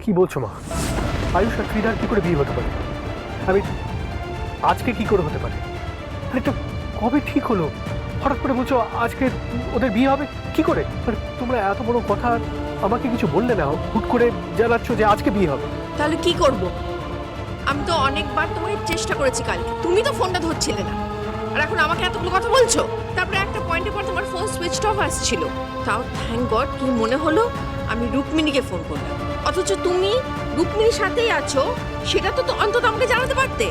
কি বলছো মা? আয়ুষ আর ত্রিধার কি করে বিয়ে হতে পারে? আমি আজকে কি করে হতে পারে? আরে তো কবে ঠিক হলো? হঠাৎ করে বলছো আজকে ওদের বিয়ে হবে কি করে? মানে তোমরা এত বড় কথা আমাকে কিছু বললে না, হুট করে জানাচ্ছ যে আজকে বিয়ে হবে। তাহলে কি করব? আমি তো অনেকবার তোমাকে চেষ্টা করেছি কালকে, তুমি তো ফোনটা ধরছিলে না, আর এখন আমাকে এতগুলো কথা বলছো। তারপরে একটা পয়েন্টের পর তোমার ফোন সুইচ অফ আসছিল, তাও থ্যাংক গড কি মনে হলো আমি রুক্মিণীকে ফোন করলাম। অথচ তুমি রুক্মিণীর সাথেই আছো, সেটা তো অন্তত আমাকে জানাতে পারতে।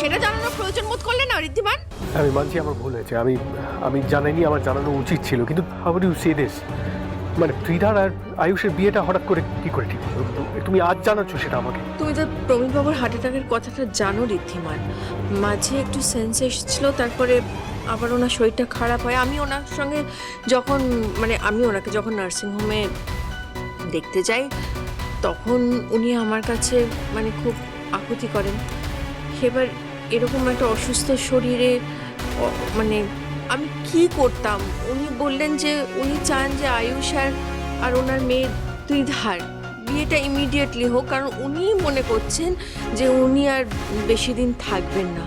সেটা জানানোর প্রয়োজন বোধ করলে না ঋদ্ধিমান? আমি মানছি আমার ভুল হয়েছে, আমি জানাইনি, আমার জানানো উচিত ছিল। কিন্তু how do you say this? মানে ত্রিধার আর আয়ুষের বিয়েটা হঠাৎ করে কি করে ঠিক হলো? তুমি আজ জানাচ্ছ সেটা আমাকে? তুমি তো প্রমিত বাবুর হার্ট অ্যাটাকের কথাটা জানো ঋদ্ধিমান। মাঝে একটু সেন্স এসেছিল, তারপরে আবার ওনার শরীরটা খারাপ হয়। আমি ওনার সঙ্গে যখন আমি ওনাকে যখন নার্সিংহোমে দেখতে যাই, তখন উনি আমার কাছে খুব আকুতি করেন। এবার এরকম একটা অসুস্থ শরীরে আমি কি করতাম? উনি বললেন যে উনি চান যে আয়ুষ আর ওনার মেয়ে ত্রিধার বিয়েটা ইমিডিয়েটলি হোক, কারণ উনি মনে করছেন যে উনি আর বেশি দিন থাকবেন না।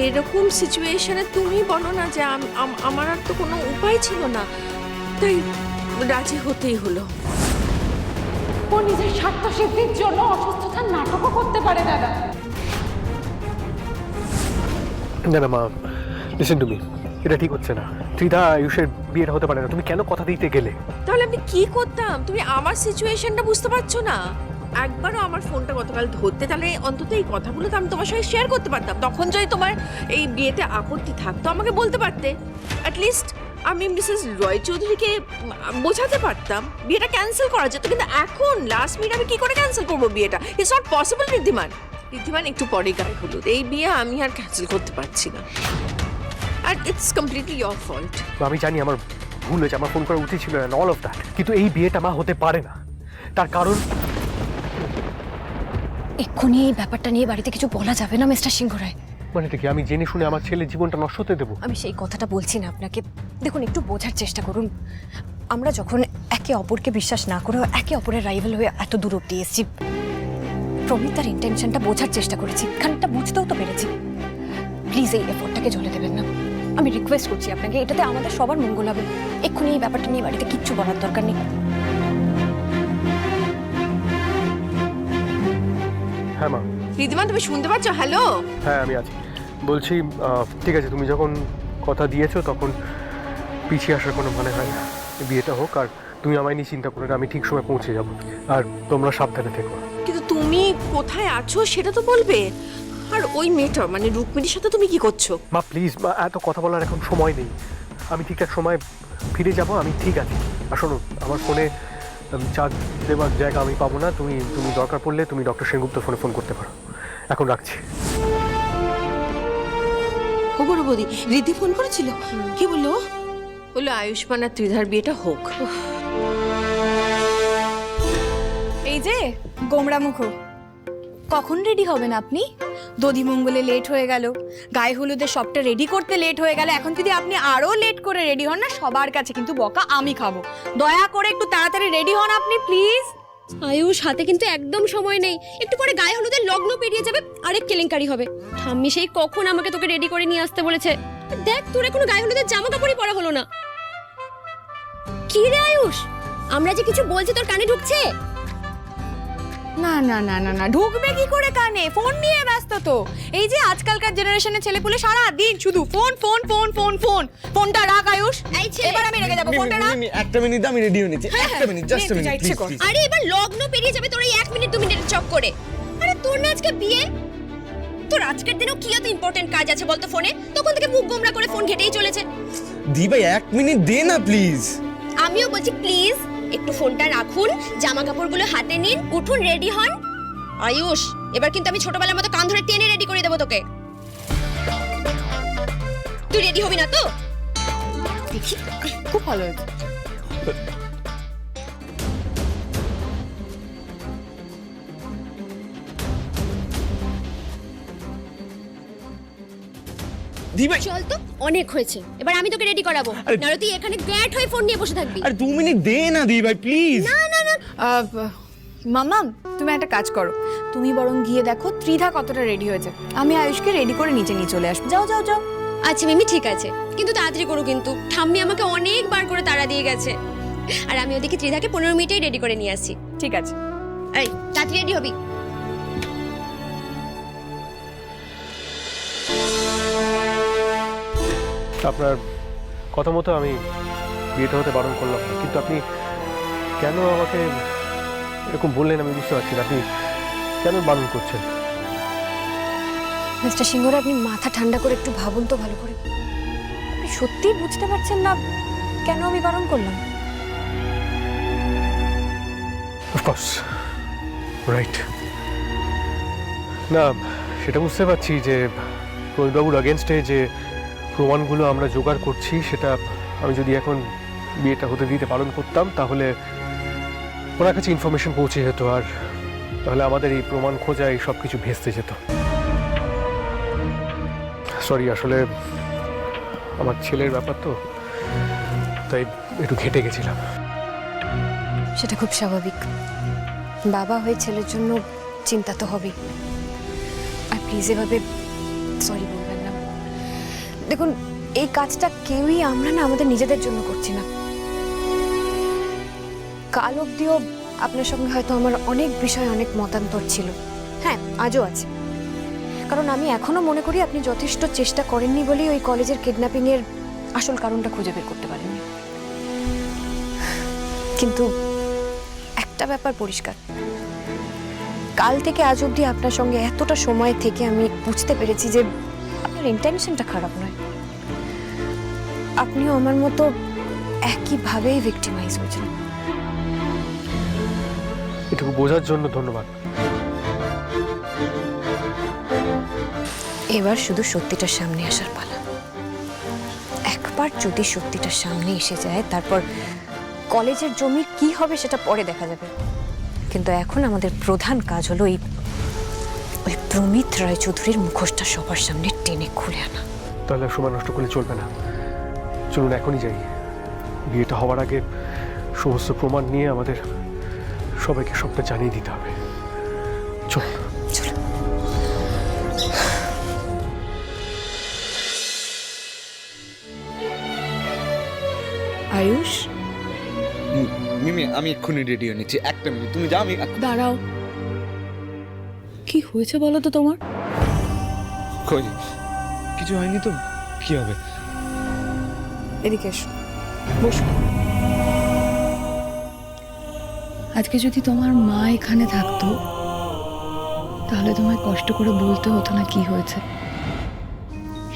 এরকম সিচুয়েশনে তুমি বলো না যে আমার আর তো কোনো উপায় ছিল না, তাই রাজি হতেই হলো। ও নিজের স্বার্থ সিদ্ধির জন্য অসুস্থতার নাটকও করতে পারে দাদা। না না মা, লিসেন টু মি, এটা ঠিক হচ্ছে না। ত্রিধা আয়ুষের বিয়েটা হতে পারে না। তুমি কেন কথা দিতে গেলে? তাহলে আমি কি করতাম? তুমি আমার সিচুয়েশনটা বুঝতে পারছো না? একবারও আমার ফোনটা গতকাল ধরতে, তাহলে অন্তত এই কথাগুলো তো আমি তোমার সঙ্গে শেয়ার করতে পারতাম। তখন যদি তোমার এই বিয়েতে আপত্তি থাকতো আমাকে বলতে পারতে। অ্যাটলিস্ট আমি মিসেস রয় চৌধুরীকে বোঝাতে পারতাম বিয়েটা ক্যান্সেল করা যেত। কিন্তু এখন লাস্ট মিনিট আমি কি করে ক্যান্সেল করবো বিয়েটা? It's not possible Riddhiman. Riddhiman একটু পরে গায়ে হলুদ, এই বিয়ে আমি আর ক্যান্সেল করতে পারছি না, আর ইটস কমপ্লিটলি ইয়োর ফল্ট। আমি জানি আমার ভুল হয়েছে, আমার ফোন করা উচিত ছিল না, অল অফ দ্যাট। কিন্তু এই বিয়েটা মা হতে পারে না। তার কারণ এক্ষুনি এই ব্যাপারটা নিয়ে বাড়িতে কিছু বলা যাবে না মিস্টার সিংহ রায়। মানে কি আমি জেনে শুনে আমার ছেলের জীবনটা নষ্ট হতে দেবো? আমি সেই কথাটা বলছি না আপনাকে। দেখুন, একটু বোঝার চেষ্টা করুন। আমরা যখন একে অপরকে বিশ্বাস না করে একে অপরের রাইভাল হয়ে এত দূর অব্দি এসেছি, প্রমিত তার ইন্টেনশনটা বোঝার চেষ্টা করেছি, খানিকটা বুঝতেও তো পেরেছি। প্লিজ এই এফোর্টটাকে জলে দেবেন না, আমি রিকোয়েস্ট করছি আপনাকে। এটাতে আমাদের সবার মঙ্গল হবে। এক্ষুনি এই ব্যাপারটা নিয়ে বাড়িতে কিচ্ছু বলার দরকার নেই। হ্যাঁ মা। ঋদ্ধিমান, তুমি শুনতে পাচ্ছ? হ্যালো। হ্যাঁ আমি আছি, বলছি ঠিক আছে, তুমি যখন কথা দিয়েছো তখন পিছিয়ে আসার কোনো মানে হয় না। বিয়েটা হোক, আর তুমি আমায় নিয়ে চিন্তা করে, আমি ঠিক সময় পৌঁছে যাব। আর তোমরা সাবধানে থেকো। কিন্তু তুমি কোথায় আছো সেটা তো বলবে। আর ওই মেয়েটা রুক্মিণীর সাথে তুমি কি করছো? মা প্লিজ, মা এত কথা বলার এখন সময় নেই। আমি ঠিকঠাক সময় ফিরে যাব, আমি ঠিক আছি। আর শোনো, আমার ফোনে চার্জ দেওয়ার জায়গা আমি পাবো না। তুমি দরকার পড়লে তুমি ডক্টর সেনগুপ্তর ফোনে ফোন করতে পারো। এখন রাখছি। ও বড় বৌদি, রিদ্ধি ফোন করেছিল? কি বললো? বললো আয়ুষ্মান আর ত্রিধার বিয়েটা হোক। এই যে গোমরা মুখ, কখন রেডি হবেন আপনি? দধিমঙ্গলে লেট হয়ে গেল, গায়ে হলুদের সবটা রেডি করতে লেট হয়ে গেল। এখন যদি আপনি আরো লেট করে রেডি হন না, সবার কাছে কিন্তু বকা আমি খাবো। দয়া করে একটু তাড়াতাড়ি রেডি হন আপনি প্লিজ। আয়ুষ, হাতে কিন্তু একদম সময় নেই। একটু পরে গায়ে হলুদের লগ্ন পেরিয়ে যাবে, আরেক কেলেঙ্কারি হবে। ঠাম্মি সেই কখন আমাকে তোকে রেডি করে নিয়ে আসতে বলেছে। দেখ, তোর এখনো গায়ে হলুদের জামা কাপড়ই পরা হলো না। কি রে আয়ুষ, আমরা যে কিছু বলছি তোর কানে ঢুকছে? না না না না না, ঢুকবে কি করে কানে? ফোন নিয়ে ব্যস্ত তো। এই যে আজকালকার জেনারেশনের ছেলেপুলে সারা দিন শুধু phone phone phone phone phone. ফোনটা রাখ আয়ুষ। এই ছেলে, এবার আমি রেগে যাবো। ফোনটা রাখ। একটা মিনিট, আমি রেডি হয়ে নিচ্ছি। একটা minute, just a minute please. আরে এবার লগ্ন পেরিয়ে যাবে তোর এই 1 মিনিট 2 মিনিটের চক করে। আরে তোর না আজকে বিয়ে? তোর আজকের দিনেও কি এত ইম্পর্টেন্ট কাজ আছে বলতো ফোনে? তখন থেকে মুখ গোমরা করে ফোন ঘেটেই চলেছে। দি ভাই 1 মিনিট দে না প্লিজ। আমিও বলছি প্লিজ একটু ফোনটা রাখুন, জামা কাপড়গুলো হাতে নিন, উঠুন, রেডি হন। আয়ুষ, এবার কিন্তু আমি ছোটবেলার মতো কান ধরে টেনে রেডি করে দেবো তোকে। তুই রেডি হবি না তো? দেখি, খুব ভালো হয়েছে। দি ভাই, চল তো, অনেক হয়েছে, এবার আমি তোকে রেডি করাবো। নাহলে তুই এখানে গ্যাট হয়ে ফোন নিয়ে বসে থাকবি। আরে 2 মিনিট দে না দি ভাই প্লিজ। না না না, মামাম তুমি একটা কাজ করো, তুমি বরং গিয়ে দেখো ত্রিধা কতটা রেডি হয়েছে, আমি আয়ুষকে রেডি করে নিচে নিয়ে চলে আসবো। যাও যাও যাও। আচ্ছা মিমি ঠিক আছে, কিন্তু তাড়াতাড়ি করো, কিন্তু ঠাম্মি আমাকে অনেকবার করে তাড়া দিয়ে গেছে। আর আমি ওদিকে ত্রিধাকে 15 মিনিটেই রেডি করে নিয়ে আসছি। ঠিক আছে। এই তাড়াতাড়ি রেডি হবি। আপনার কথা মতো আমি বিয়েটা হতে বারণ করলাম না, কিন্তু আপনি কেন আমাকে এরকম বললেন আমি বুঝতে পারছি না। আপনি কেন বারণ করছেন? মিস্টার সিংহরা, আপনি মাথা ঠান্ডা করে একটু ভাবুন তো ভালো করে। আপনি সত্যিই বুঝতে পারছেন না কেন আমি বারণ করলাম? অফকোর্স রাইট, না সেটা বুঝতে পারছি যে প্রবীরবাবুর আগেনস্টে যে প্রমাণগুলো আমরা জোগাড় করছি, সেটা আমি যদি এখন বিয়েটা হতে দিতে পালন করতাম তাহলে ওনার কাছে ইনফরমেশন পৌঁছে যেত, আর তাহলে আমাদের এই প্রমাণ খোঁজা এই সব কিছু ভেস্তে যেত। সরি, আসলে আমার ছেলের ব্যাপার তো, তাই একটু ঘেঁটে গেছিলাম। সেটা খুব স্বাভাবিক, বাবা হয়ে ছেলের জন্য চিন্তা তো হবেই। আর প্লিজ এভাবে সরি বলবেন না। দেখুন, এই কাজটা কেউই আমরা না আমাদের নিজেদের জন্য করছি না। কাল অবধিও আপনার সঙ্গে হয়তো আমার অনেক বিষয়ে অনেক মতান্তর ছিল, হ্যাঁ আজও আছে। কারণ আমি এখনো মনে করি আপনি যথেষ্ট চেষ্টা করেননি বলেই ওই কলেজের কিডন্যাপিং এর আসল কারণটা খুঁজে বের করতে পারেননি। কিন্তু একটা ব্যাপার পরিষ্কার, কাল থেকে আজ অবধি আপনার সঙ্গে এতটা সময় থেকে আমি বুঝতে পেরেছি যে আপনার ইন্টেনশনটা খারাপ নয়। আপনিও আমার মতো একইভাবেই ভিক্টিমাইজ হয়েছেন। এটুকু বোঝার জন্য ধন্যবাদ। এবার শুধু সত্যিটার সামনে আসার পালা। একবার যদি সত্যিটার সামনে এসে যায়, তারপর কলেজের জমির কি হবে সেটা পরে দেখা যাবে। কিন্তু এখন আমাদের প্রধান কাজ হলো ওই প্রমিত রায়চৌধুরীর মুখোশটা সবার সামনে টেনে খুলে আনা। তাহলে সময় নষ্ট করলে চলবে না, চলুন এখনই যাই। বিয়েটা হওয়ার আগে সমস্ত প্রমাণ নিয়ে আমাদের সবাইকে সবটা জানিয়ে দিতে হবে। চলুন। চলো। আয়ুষ মিমি আমি এক্ষুনি রেডি হয়ে নিচ্ছি, একটা মিনিট তুমি যাও, আমি দাঁড়াও, কি হয়েছে বলো তো তোমার? কই কিছু হয়নি তো, কি হবে? এদিকে এসো, বসো। আজকে যদি তোমার মা এখানে থাকতো তাহলে তোমায় কষ্ট করে বলতে হতো না কি হয়েছে।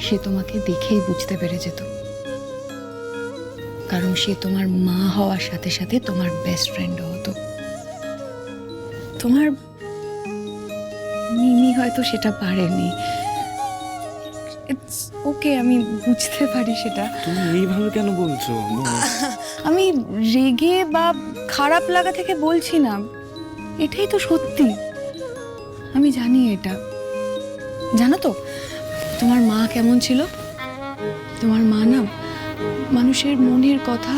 সে তোমাকে দেখেই বুঝতে পেরে যেত, কারণ সে তোমার মা হওয়ার সাথে সাথে তোমার বেস্ট ফ্রেন্ডও হতো। তোমার মিমি হয়তো সেটা পারেনি। ইটস ওকে, আমি বুঝতে পারি সেটা। তুমি এইভাবে কেন বলছো? আমি রেগে বা খারাপ লাগা থেকে বলছি না, এটাই তো সত্যি। আমি জানি এটা। জানো তো তোমার মা কেমন ছিল? তোমার মা না মানুষের মনের কথা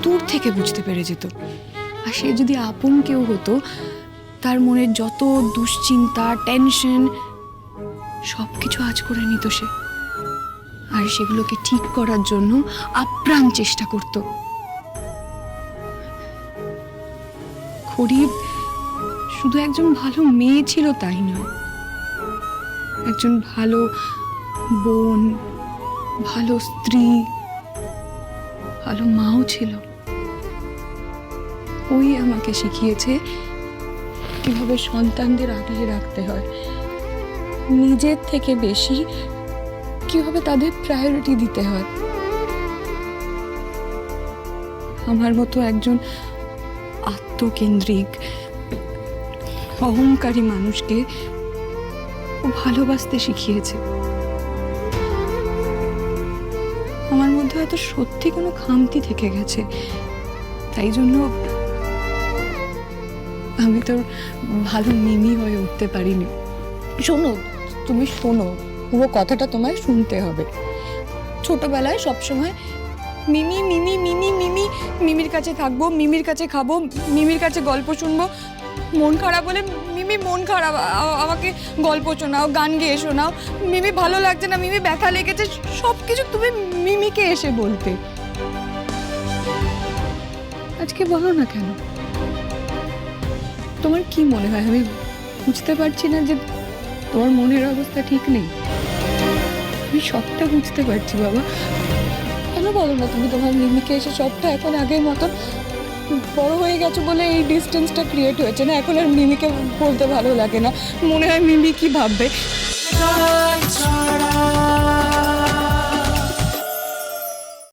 দূর থেকে বুঝতে পেরে যেত। আর সে যদি আপন কেউ হতো, তার মনের যত দুশ্চিন্তা, টেনশন সব কিছু আঁচ করে নিত সে, আর সেগুলোকে ঠিক করার জন্য আপ্রাণ চেষ্টা করত। খরিব শুধু একজন ভালো মেয়ে ছিল তাই নয়, একজন ভালো বোন, ভালো স্ত্রী, ভালো মাও ছিল। ওই আমাকে শিখিয়েছে কিভাবে সন্তানদের আগলে রাখতে হয়, নিজের থেকে বেশি কিভাবে তাদের প্রায়োরিটি দিতে হয়। আমার মতো একজন আত্মকেন্দ্রিক অহংকারী মানুষকে ও ভালোবাসতে শিখিয়েছে। আমার মধ্যে হয়তো সত্যি কোনো খামতি থেকে গেছে, তাই জন্য আমি তো ভালো মিমি হয়ে উঠতে পারিনি। শোনো, তুমি শোনো, পুরো কথাটা তোমায় শুনতে হবে। ছোটবেলায় সবসময় মিমি মিমি মিমি মিমি, মিমির কাছে থাকবো, মিমির কাছে খাবো, মিমির কাছে গল্প শুনবো, মন খারাপ হলে মিমি মন খারাপ আমাকে গল্প শোনাও, গান গেয়ে শোনাও। মিমি ভালো লাগছে না, মিমি ব্যথা লেগেছে, সব কিছু তুমি মিমিকে এসে বলতে। আজকে বলো না কেন? তোমার কি মনে হয় আমি বুঝতে পারছি না যে তোমার মনের অবস্থা ঠিক নেই? আমি সবটা বুঝতে পারছি বাবা। কেন বলো না তুমি তোমার মিমিকে এসে সবটা? এখন আগের মতন বড় হয়ে গেছো বলে এই ডিস্টেন্সটা ক্রিয়েট হয়েছে না, এখন আর মিমিকে বলতে ভালো লাগে না। মনে হয় মিমি কি ভাববে।